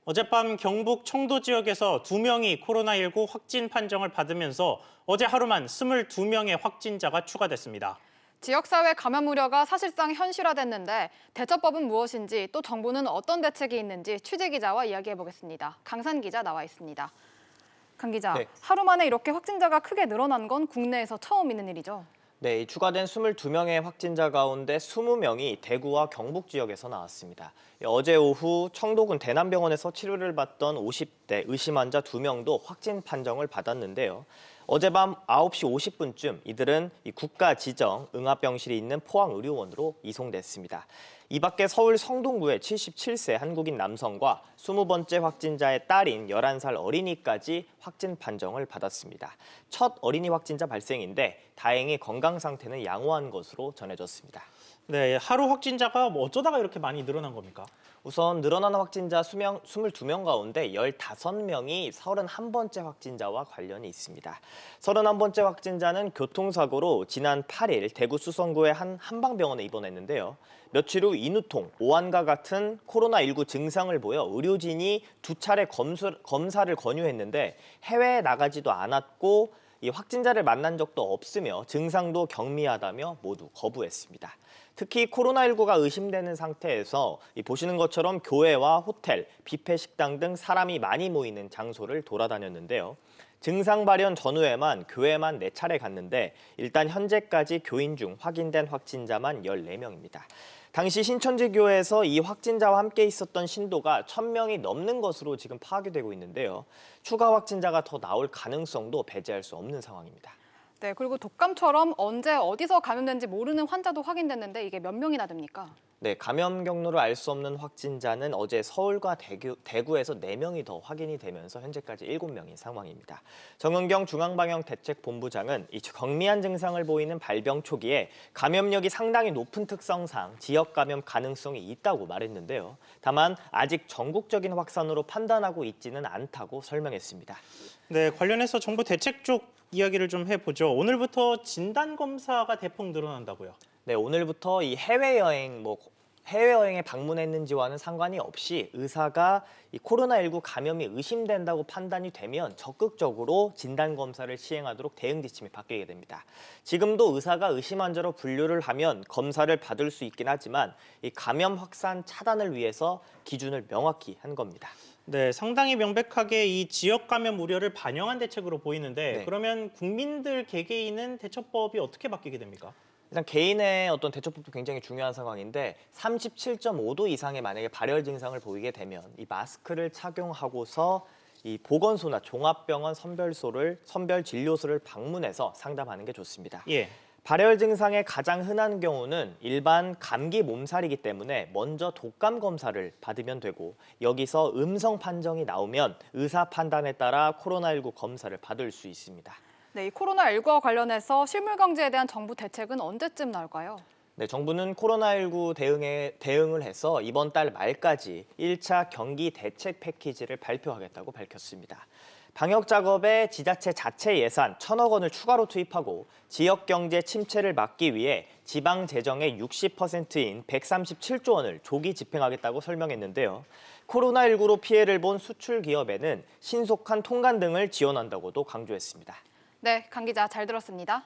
어젯밤 경북 청도 지역에서 2명이 코로나19 확진 판정을 받으면서 어제 하루만 22명의 확진자가 추가됐습니다. 지역사회 감염 우려가 사실상 현실화됐는데 대처법은 무엇인지 또 정부는 어떤 대책이 있는지 취재기자와 이야기해보겠습니다. 강산 기자 나와 있습니다. 강 기자, 네. 하루 만에 이렇게 확진자가 크게 늘어난 건 국내에서 처음 있는 일이죠? 네, 추가된 22명의 확진자 가운데 20명이 대구와 경북 지역에서 나왔습니다. 어제 오후 청도군 대남병원에서 치료를 받던 50대 의심 환자 2명도 확진 판정을 받았는데요. 어젯밤 9시 50분쯤 이들은 국가 지정 응압병실이 있는 포항의료원으로 이송됐습니다. 이 밖에 서울 성동구의 77세 한국인 남성과 20번째 확진자의 딸인 11살 어린이까지 확진 판정을 받았습니다. 첫 어린이 확진자 발생인데 다행히 건강 상태는 양호한 것으로 전해졌습니다. 네, 하루 확진자가 어쩌다가 이렇게 많이 늘어난 겁니까? 우선 늘어난 확진자 22명 가운데 15명이 31번째 확진자와 관련이 있습니다. 31번째 확진자는 교통사고로 지난 8일 대구 수성구의 한 한방병원에 입원했는데요. 며칠 후 인후통, 오한과 같은 코로나19 증상을 보여 의료진이 2차례 검사를 권유했는데 해외에 나가지도 않았고 이 확진자를 만난 적도 없으며 증상도 경미하다며 모두 거부했습니다. 특히 코로나19가 의심되는 상태에서 보시는 것처럼 교회와 호텔, 뷔페 식당 등 사람이 많이 모이는 장소를 돌아다녔는데요. 증상 발현 전후에만 교회만 4차례 갔는데 일단 현재까지 교인 중 확인된 확진자만 14명입니다. 당시 신천지교회에서 이 확진자와 함께 있었던 신도가 1,000명이 넘는 것으로 지금 파악이 되고 있는데요. 추가 확진자가 더 나올 가능성도 배제할 수 없는 상황입니다. 네, 그리고 독감처럼 언제 어디서 감염된지 모르는 환자도 확인됐는데 이게 몇 명이나 됩니까? 네, 감염 경로를 알 수 없는 확진자는 어제 서울과 대구에서 4명이 더 확인이 되면서 현재까지 7명인 상황입니다. 정은경 중앙방역대책본부장은 이 경미한 증상을 보이는 발병 초기에 감염력이 상당히 높은 특성상 지역 감염 가능성이 있다고 말했는데요. 다만 아직 전국적인 확산으로 판단하고 있지는 않다고 설명했습니다. 네, 관련해서 정부 대책 쪽 이야기를 좀 해보죠. 오늘부터 진단검사가 대폭 늘어난다고요. 네, 오늘부터 이 해외여행에 방문했는지와는 상관이 없이 의사가 이 코로나19 감염이 의심된다고 판단이 되면 적극적으로 진단검사를 시행하도록 대응 지침이 바뀌게 됩니다. 지금도 의사가 의심 환자로 분류를 하면 검사를 받을 수 있긴 하지만 이 감염 확산 차단을 위해서 기준을 명확히 한 겁니다. 네, 상당히 명백하게 이 지역 감염 우려를 반영한 대책으로 보이는데 네. 그러면 국민들 개개인은 대처법이 어떻게 바뀌게 됩니까? 일단 개인의 어떤 대처법도 굉장히 중요한 상황인데 37.5도 이상의 만약에 발열 증상을 보이게 되면 이 마스크를 착용하고서 이 보건소나 종합병원 선별진료소를 방문해서 상담하는 게 좋습니다. 예. 발열 증상의 가장 흔한 경우는 일반 감기 몸살이기 때문에 먼저 독감 검사를 받으면 되고 여기서 음성 판정이 나오면 의사 판단에 따라 코로나19 검사를 받을 수 있습니다. 네, 이 코로나19와 관련해서 실물 경제에 대한 정부 대책은 언제쯤 나올까요? 네, 정부는 코로나19 대응을 해서 이번 달 말까지 1차 경기 대책 패키지를 발표하겠다고 밝혔습니다. 방역 작업에 지자체 자체 예산 1,000억 원을 추가로 투입하고 지역 경제 침체를 막기 위해 지방 재정의 60%인 137조 원을 조기 집행하겠다고 설명했는데요. 코로나19로 피해를 본 수출 기업에는 신속한 통관 등을 지원한다고도 강조했습니다. 네, 강 기자 잘 들었습니다.